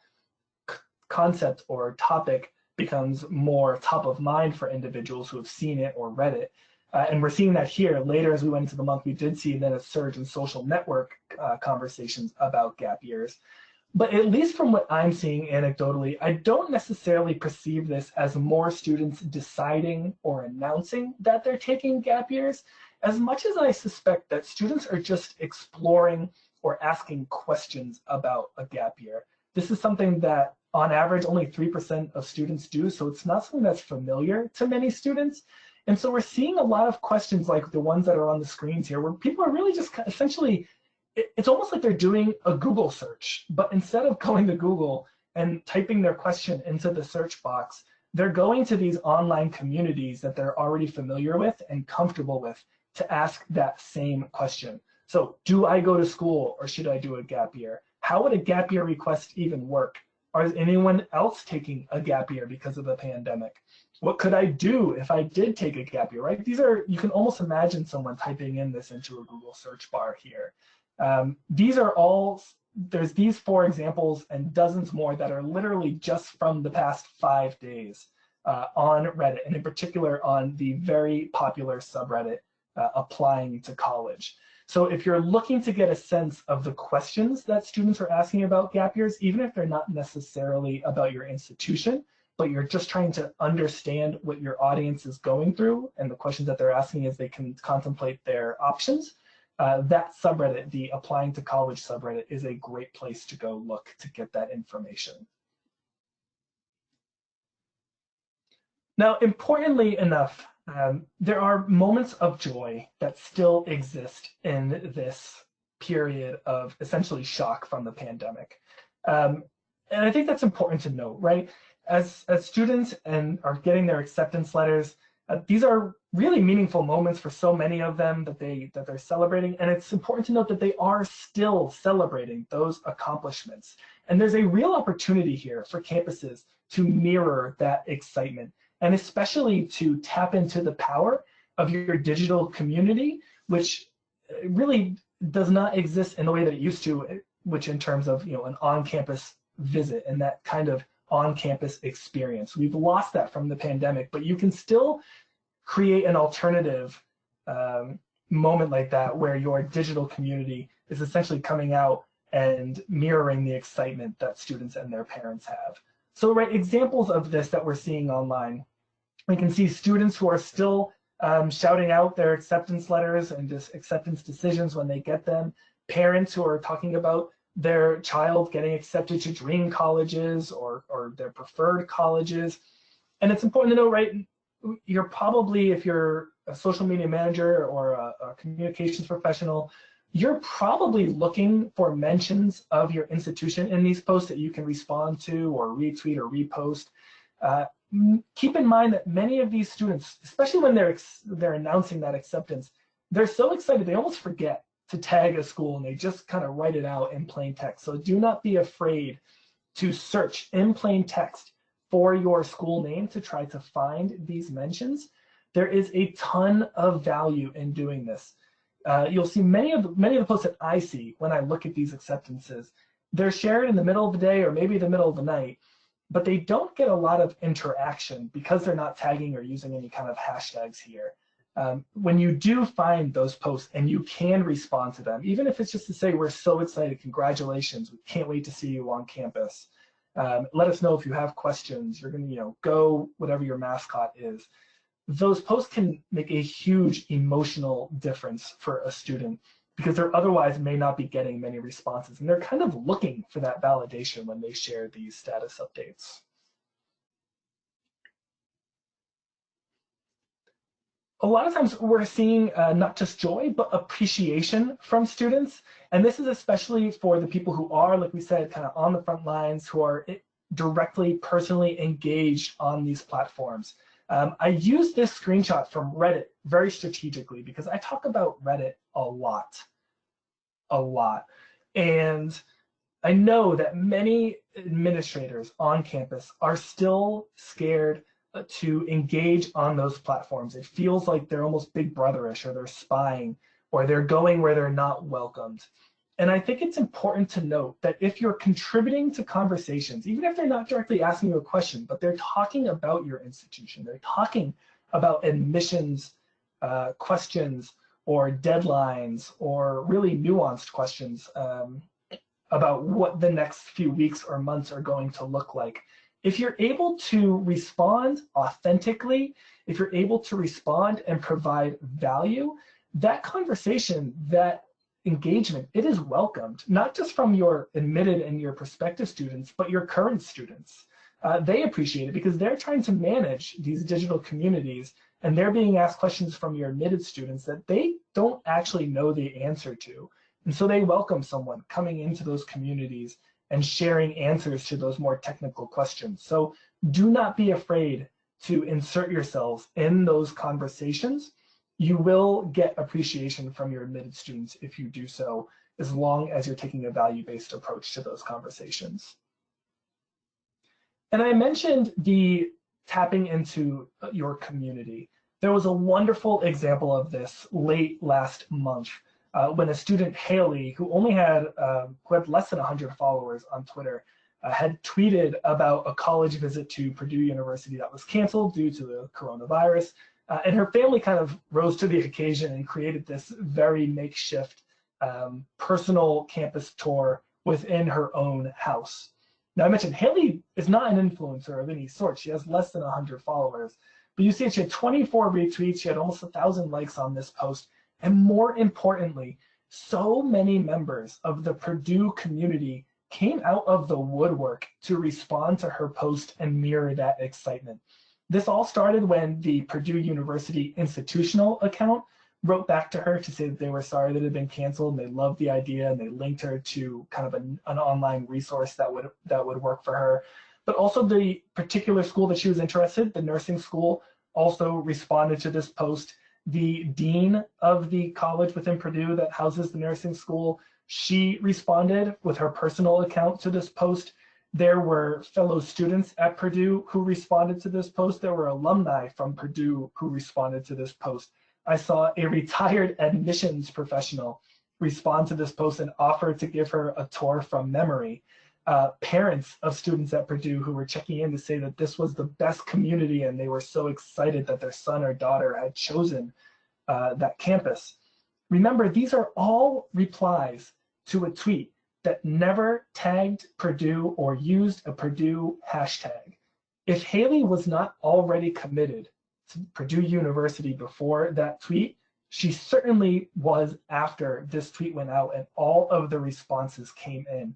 concept or topic becomes more top of mind for individuals who have seen it or read it. And we're seeing that here. Later, as we went into the month, we did see then a surge in social network conversations about gap years. But at least from what I'm seeing anecdotally, I don't necessarily perceive this as more students deciding or announcing that they're taking gap years, as much as I suspect that students are just exploring or asking questions about a gap year. This is something that on average only 3% of students do, so it's not something that's familiar to many students. And so we're seeing a lot of questions like the ones that are on the screens here, where people are really just essentially, it's almost like they're doing a Google search, but instead of going to Google and typing their question into the search box, they're going to these online communities that they're already familiar with and comfortable with to ask that same question. So do I go to school or should I do a gap year? How would a gap year request even work? Is anyone else taking a gap year because of the pandemic? What could I do if I did take a gap year, right? These are, you can almost imagine someone typing in this into a Google search bar here. These are all, there's these 4 examples and dozens more that are literally just from the past 5 days on Reddit, and in particular on the very popular subreddit, Applying to College. So if you're looking to get a sense of the questions that students are asking about gap years, even if they're not necessarily about your institution, but you're just trying to understand what your audience is going through and the questions that they're asking as they can contemplate their options, that subreddit, the Applying to College subreddit, is a great place to go look to get that information. Now, importantly enough, there are moments of joy that still exist in this period of essentially shock from the pandemic. And I think that's important to note, right? As students and are getting their acceptance letters, these are really meaningful moments for so many of them that they're celebrating, and it's important to note that they are still celebrating those accomplishments. And there's a real opportunity here for campuses to mirror that excitement, and especially to tap into the power of your digital community, which really does not exist in the way that it used to, which in terms of an on-campus visit and that kind of on-campus experience. We've lost that from the pandemic, but you can still create an alternative moment like that where your digital community is essentially coming out and mirroring the excitement that students and their parents have. So, right, examples of this that we're seeing online, we can see students who are still shouting out their acceptance letters and just acceptance decisions when they get them, parents who are talking about their child getting accepted to dream colleges or their preferred colleges. And it's important to know, right, you're probably, if you're a social media manager or a communications professional, you're probably looking for mentions of your institution in these posts that you can respond to or retweet or repost. Keep in mind that many of these students, especially when they're announcing that acceptance, they're so excited they almost forget to tag a school and they just kind of write it out in plain text. So do not be afraid to search in plain text for your school name to try to find these mentions. There is a ton of value in doing this. You'll see many of the posts that I see when I look at these acceptances, they're shared in the middle of the day or maybe the middle of the night, but they don't get a lot of interaction because they're not tagging or using any kind of hashtags here. When you do find those posts and you can respond to them, even if it's just to say, we're so excited, congratulations, we can't wait to see you on campus. Let us know if you have questions, you're gonna go whatever your mascot is. Those posts can make a huge emotional difference for a student because they otherwise may not be getting many responses, and they're kind of looking for that validation when they share these status updates. A lot of times we're seeing not just joy, but appreciation from students. And this is especially for the people who are, like we said, kind of on the front lines, who are directly, personally engaged on these platforms. I use this screenshot from Reddit very strategically because I talk about Reddit a lot. And I know that many administrators on campus are still scared to engage on those platforms. It feels like they're almost big brotherish, or they're spying, or they're going where they're not welcomed. And I think it's important to note that if you're contributing to conversations, even if they're not directly asking you a question, but they're talking about your institution, they're talking about admissions questions or deadlines or really nuanced questions about what the next few weeks or months are going to look like. If you're able to respond authentically, if you're able to respond and provide value, that conversation, that engagement, it is welcomed, not just from your admitted and your prospective students, but your current students. They appreciate it because they're trying to manage these digital communities, and they're being asked questions from your admitted students that they don't actually know the answer to. And so they welcome someone coming into those communities and sharing answers to those more technical questions. So do not be afraid to insert yourselves in those conversations. You will get appreciation from your admitted students if you do so, as long as you're taking a value-based approach to those conversations. And I mentioned the tapping into your community. There was a wonderful example of this late last month when a student, Haley, who only had, who had less than 100 followers on Twitter, had tweeted about a college visit to Purdue University that was canceled due to the coronavirus. And her family kind of rose to the occasion and created this very makeshift personal campus tour within her own house. Now, I mentioned Haley is not an influencer of any sort. She has less than 100 followers. But you see, she had 24 retweets. She had almost 1,000 likes on this post. And more importantly, so many members of the Purdue community came out of the woodwork to respond to her post and mirror that excitement. This all started when the Purdue University institutional account wrote back to her to say that they were sorry that it had been canceled, and they loved the idea, and they linked her to kind of an online resource that would work for her. But also the particular school that she was interested, the nursing school, also responded to this post. The dean of the college within Purdue that houses the nursing school, she responded with her personal account to this post. There were fellow students at Purdue who responded to this post. There were alumni from Purdue who responded to this post. I saw a retired admissions professional respond to this post and offer to give her a tour from memory. Parents of students at Purdue who were checking in to say that this was the best community and they were so excited that their son or daughter had chosen that campus. Remember, these are all replies to a tweet that never tagged Purdue or used a Purdue hashtag. If Haley was not already committed to Purdue University before that tweet, she certainly was after this tweet went out and all of the responses came in.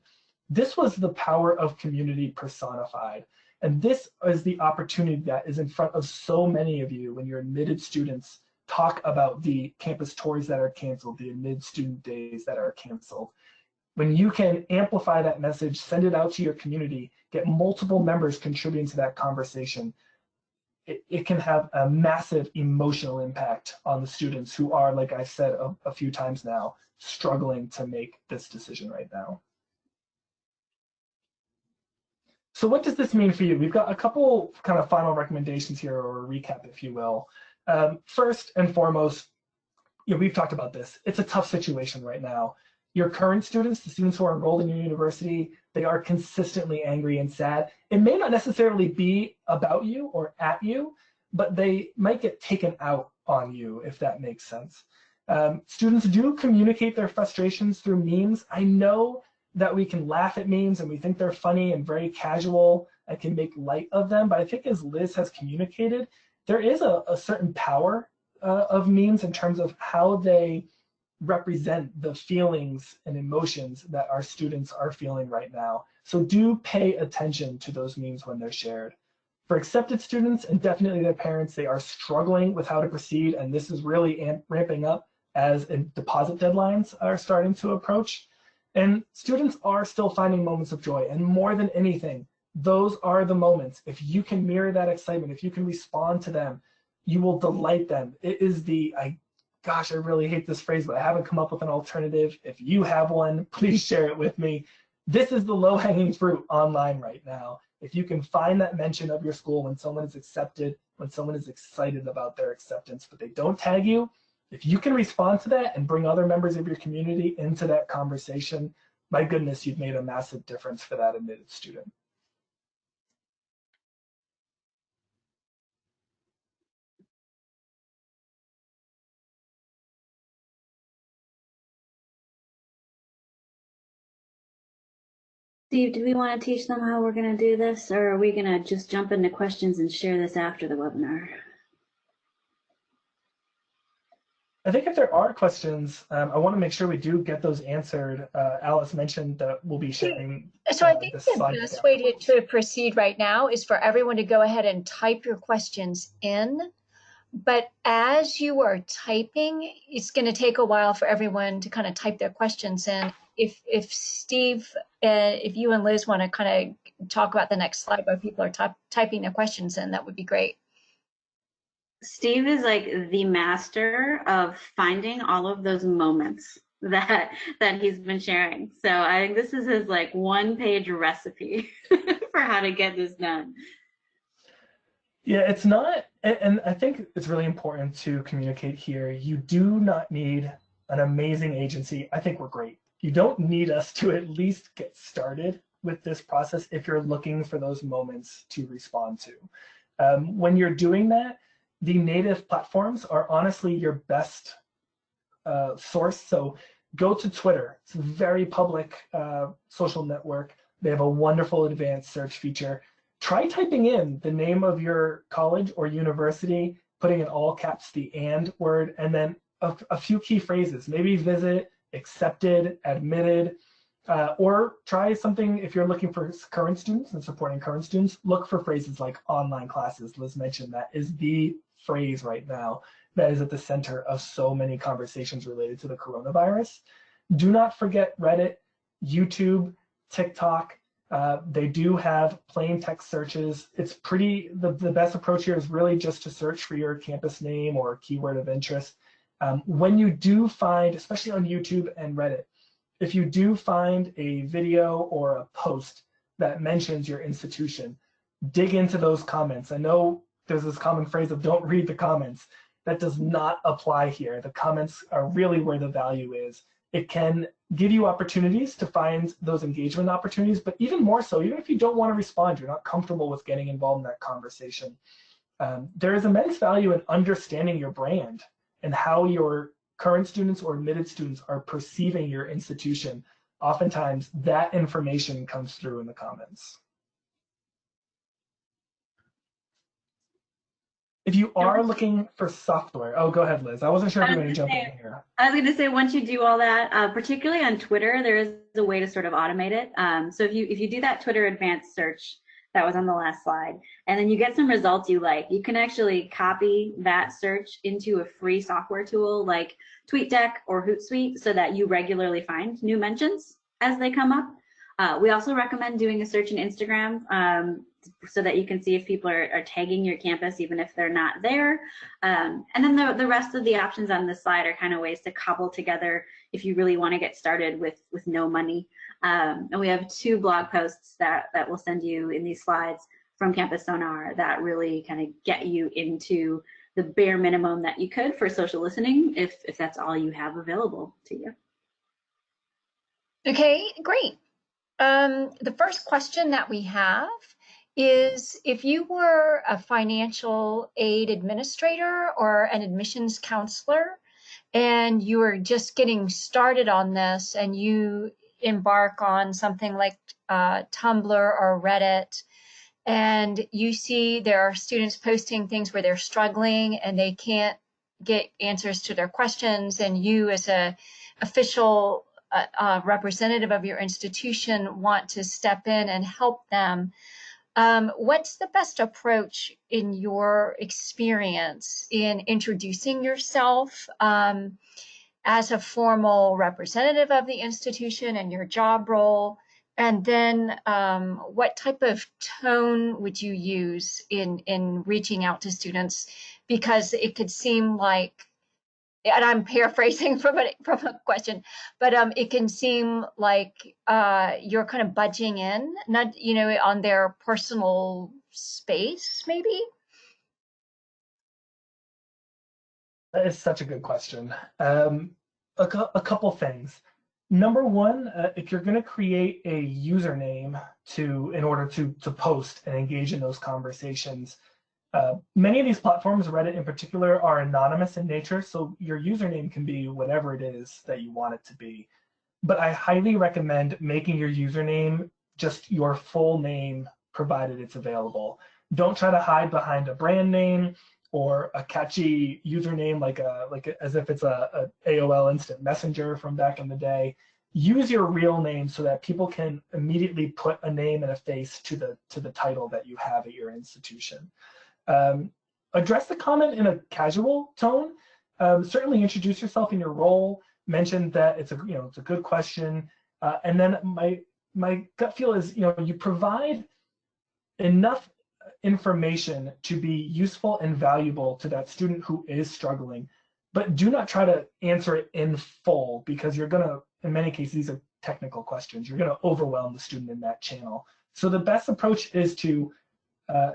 This was the power of community personified. And this is the opportunity that is in front of so many of you when your admitted students talk about the campus tours that are canceled, the admitted student days that are canceled. When you can amplify that message, send it out to your community, get multiple members contributing to that conversation, it can have a massive emotional impact on the students who are, like I said a few times now, struggling to make this decision right now. So what does this mean for you? We've got a couple kind of final recommendations here, or a recap, if you will. First and foremost, we've talked about this. It's a tough situation right now. Your current students, the students who are enrolled in your university, they are consistently angry and sad. It may not necessarily be about you or at you, but they might get taken out on you, if that makes sense. Students do communicate their frustrations through memes. I know that we can laugh at memes and we think they're funny and very casual and can make light of them, but I think as Liz has communicated, there is a certain power of memes in terms of how they represent the feelings and emotions that our students are feeling right now. So do pay attention to those memes when they're shared. For accepted students and definitely their parents, they are struggling with how to proceed, and this is really ramping up as deposit deadlines are starting to approach. And students are still finding moments of joy, and more than anything, those are the moments. If you can mirror that excitement, if you can respond to them, you will delight them. It is gosh, I really hate this phrase, but I haven't come up with an alternative. If you have one, please share it with me. This is the low-hanging fruit online right now. If you can find that mention of your school when someone is accepted, when someone is excited about their acceptance, but they don't tag you, if you can respond to that and bring other members of your community into that conversation, my goodness, you've made a massive difference for that admitted student. Steve, do we want to teach them how we're going to do this, or are we going to just jump into questions and share this after the webinar? I think if there are questions, I want to make sure we do get those answered. Alice mentioned that we'll be sharing. So I think the best way to proceed right now is for everyone to go ahead and type your questions in. But as you are typing, it's going to take a while for everyone to kind of type their questions in. If Steve, if you and Liz want to kind of talk about the next slide where people are typing their questions in, that would be great. Steve is like the master of finding all of those moments that he's been sharing. So I think this is his like one-page recipe for how to get this done. Yeah, it's not, and I think it's really important to communicate here. You do not need an amazing agency. I think we're great. You don't need us to at least get started with this process if you're looking for those moments to respond to. When you're doing that, the native platforms are honestly your best source. So go to Twitter. It's a very public social network. They have a wonderful advanced search feature. Try typing in the name of your college or university, putting in all caps the "and" word, and then a few key phrases. Maybe visit, accepted, admitted, or try something if you're looking for current students and supporting current students. Look for phrases like online classes. Liz mentioned that is the phrase right now that is at the center of so many conversations related to the coronavirus. Do not forget Reddit, YouTube, TikTok. They do have plain text searches. It's the best approach here is really just to search for your campus name or keyword of interest. When you do find, especially on YouTube and Reddit, if you do find a video or a post that mentions your institution, dig into those comments. I know there's this common phrase of don't read the comments. That does not apply here. The comments are really where the value is. It can give you opportunities to find those engagement opportunities, but even more so, even if you don't want to respond, you're not comfortable with getting involved in that conversation. There is immense value in understanding your brand and how your current students or admitted students are perceiving your institution. Oftentimes, that information comes through in the comments. If you are looking for software, oh, go ahead, Liz. I wasn't sure if you were going to jump in here. I was going to say, once you do all that, particularly on Twitter, there is a way to sort of automate it. So if you do that Twitter advanced search that was on the last slide, and then you get some results you like, you can actually copy that search into a free software tool like TweetDeck or Hootsuite so that you regularly find new mentions as they come up. We also recommend doing a search in Instagram so that you can see if people are tagging your campus even if they're not there. And then the rest of the options on this slide are kind of ways to cobble together if you really want to get started with no money. And we have 2 blog posts that we'll send you in these slides from Campus Sonar that really kind of get you into the bare minimum that you could for social listening if that's all you have available to you. Okay, great. The first question that we have is, if you were a financial aid administrator or an admissions counselor, and you are just getting started on this, and you embark on something like Tumblr or Reddit, and you see there are students posting things where they're struggling and they can't get answers to their questions, and you as a official representative of your institution want to step in and help them, what's the best approach in your experience in introducing yourself as a formal representative of the institution and your job role? And then what type of tone would you use in reaching out to students? Because it could seem like, and I'm paraphrasing from a question, but it can seem like you're kind of budging in, not, on their personal space, maybe. That is such a good question. A couple things. Number one, if you're going to create a username in order to post and engage in those conversations, many of these platforms, Reddit in particular, are anonymous in nature, so your username can be whatever it is that you want it to be. But I highly recommend making your username just your full name, provided it's available. Don't try to hide behind a brand name or a catchy username as if it's a AOL Instant Messenger from back in the day. Use your real name so that people can immediately put a name and a face to the title that you have at your institution. Address the comment in a casual tone. Certainly introduce yourself in your role. Mention that it's a good question, and then my gut feel is you provide enough information to be useful and valuable to that student who is struggling, but do not try to answer it in full, because you're gonna, in many cases, these are technical questions. You're gonna overwhelm the student in that channel. So the best approach is to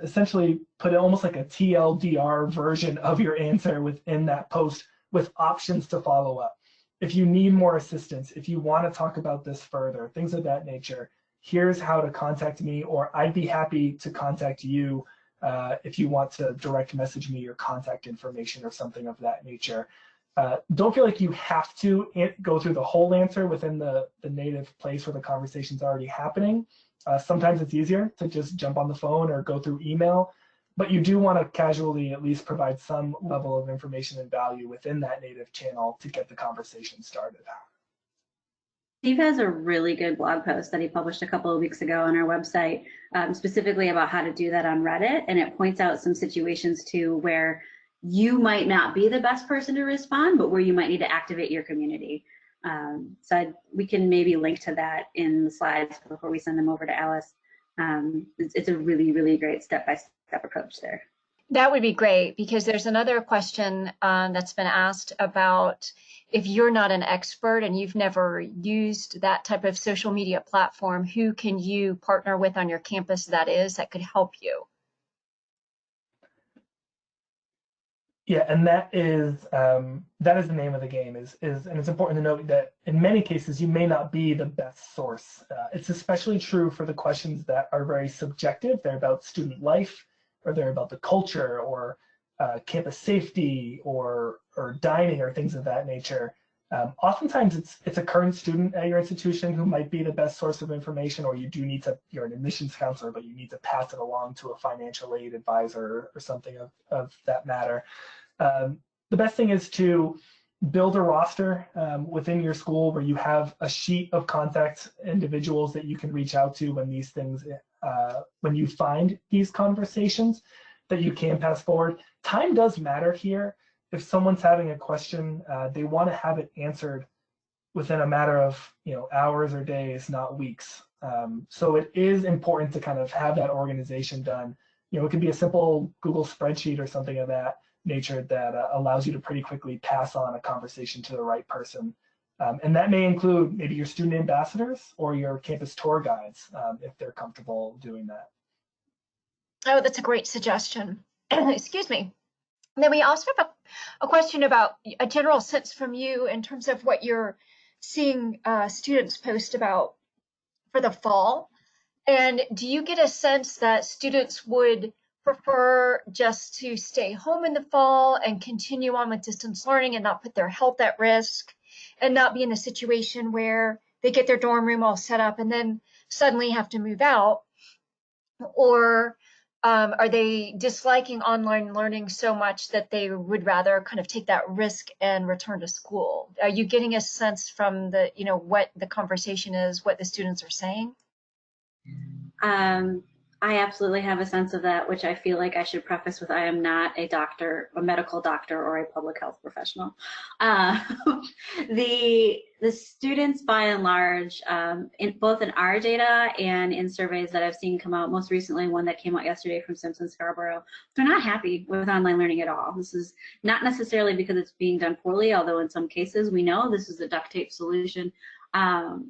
essentially put almost like a TLDR version of your answer within that post with options to follow up. If you need more assistance, if you want to talk about this further, things of that nature, here's how to contact me, or I'd be happy to contact you if you want to direct message me your contact information or something of that nature. Don't feel like you have to go through the whole answer within the native place where the conversation's already happening. Sometimes it's easier to just jump on the phone or go through email, but you do want to casually at least provide some level of information and value within that native channel to get the conversation started. Steve has a really good blog post that he published a couple of weeks ago on our website, specifically about how to do that on Reddit. And it points out some situations too where you might not be the best person to respond, but where you might need to activate your community. We can maybe link to that in the slides before we send them over to Alice. It's a really, really great step-by-step approach there. That would be great, because there's another question that's been asked about, if you're not an expert and you've never used that type of social media platform, who can you partner with on your campus that could help you? Yeah, and that is the name of the game. And it's important to note that in many cases you may not be the best source. It's especially true for the questions that are very subjective. They're about student life, or they're about the culture, or campus safety, or dining, or things of that nature. Oftentimes it's a current student at your institution who might be the best source of information, or you're an admissions counselor, but you need to pass it along to a financial aid advisor or something of that matter. The best thing is to build a roster within your school where you have a sheet of contact individuals that you can reach out to when you find these conversations that you can pass forward. Time does matter here. If someone's having a question, they want to have it answered within a matter of hours or days, not weeks. So it is important to kind of have that organization done. It could be a simple Google spreadsheet or something of that nature that allows you to pretty quickly pass on a conversation to the right person. And that may include maybe your student ambassadors or your campus tour guides, if they're comfortable doing that. Oh, that's a great suggestion. Excuse me. And then we also have a question about a general sense from you in terms of what your seeing students post about for the fall. And do you get a sense that students would prefer just to stay home in the fall and continue on with distance learning and not put their health at risk and not be in a situation where they get their dorm room all set up and then suddenly have to move out? Or are they disliking online learning so much that they would rather kind of take that risk and return to school? Are you getting a sense from the, what the conversation is, what the students are saying? I absolutely have a sense of that, which I feel like I should preface with I am not a doctor, a medical doctor, or a public health professional. Uh, the students, by and large, in both in our data and in surveys that I've seen come out, most recently one that came out yesterday from Simpson Scarborough, they're not happy with online learning at all. This is not necessarily because it's being done poorly, although in some cases we know this is a duct tape solution.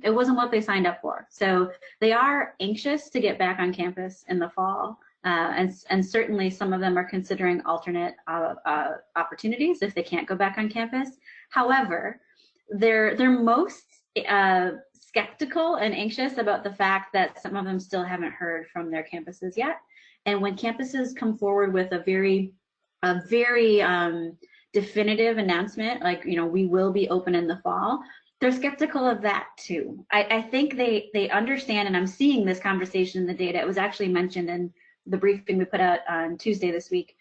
It wasn't what they signed up for. So they are anxious to get back on campus in the fall. And certainly some of them are considering alternate opportunities if they can't go back on campus. However, they're most skeptical and anxious about the fact that some of them still haven't heard from their campuses yet. And when campuses come forward with a very definitive announcement, like, we will be open in the fall, they're skeptical of that too. I think they understand, and I'm seeing this conversation in the data. It was actually mentioned in the briefing we put out on Tuesday this week,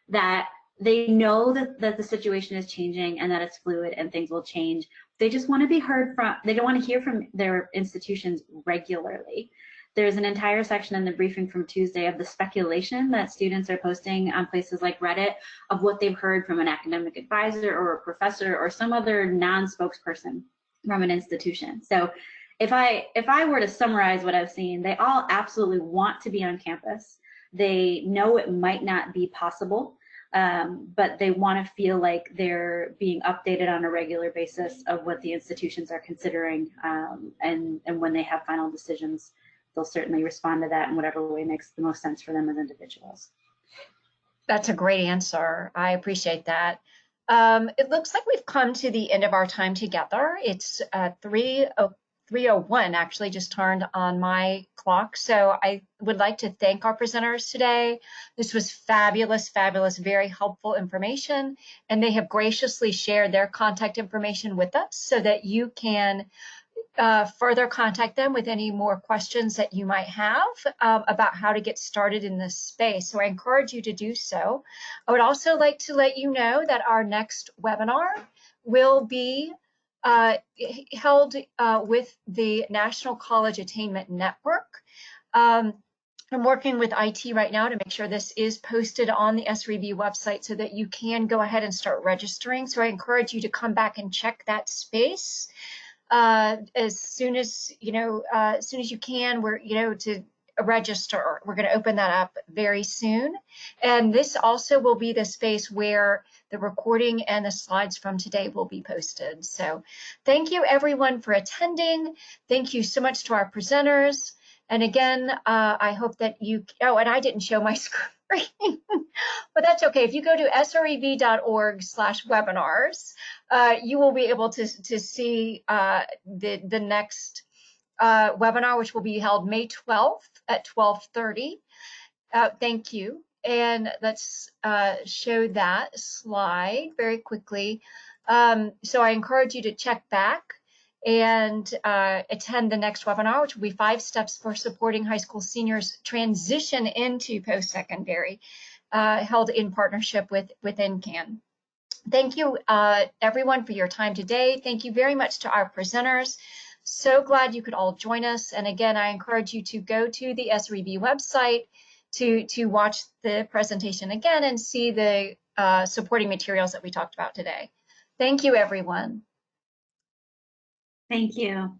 that they know that the situation is changing and that it's fluid and things will change. They just want to be heard from, they don't want to hear from their institutions regularly. There's an entire section in the briefing from Tuesday of the speculation that students are posting on places like Reddit of what they've heard from an academic advisor or a professor or some other non-spokesperson from an institution. So if I were to summarize what I've seen, they all absolutely want to be on campus. They know it might not be possible, but they want to feel like they're being updated on a regular basis of what the institutions are considering, and when they have final decisions, they'll certainly respond to that in whatever way makes the most sense for them as individuals. That's a great answer. I appreciate that. It looks like we've come to the end of our time together. It's 3:01 actually just turned on my clock. So I would like to thank our presenters today. This was fabulous, fabulous, very helpful information. And they have graciously shared their contact information with us so that you can further contact them with any more questions that you might have about how to get started in this space. So I encourage you to do so. I would also like to let you know that our next webinar will be held with the National College Attainment Network. I'm working with IT right now to make sure this is posted on the SREB website so that you can go ahead and start registering. So I encourage you to come back and check that space as soon as you can. We're to register. We're going to open that up very soon, and this also will be the space where the recording and the slides from today will be posted. So thank you everyone for attending. Thank you so much to our presenters, and again I hope that you and I didn't show my screen. But that's okay. If you go to sreb.org/webinars, you will be able to see the next webinar, which will be held May 12th at 12:30. Thank you. And let's show that slide very quickly. So I encourage you to check back and attend the next webinar, which will be 5 steps for supporting high school seniors transition into post-secondary, held in partnership with NCAN. Thank you, everyone, for your time today. Thank you very much to our presenters. So glad you could all join us. And again, I encourage you to go to the SREB website to watch the presentation again and see the supporting materials that we talked about today. Thank you, everyone. Thank you.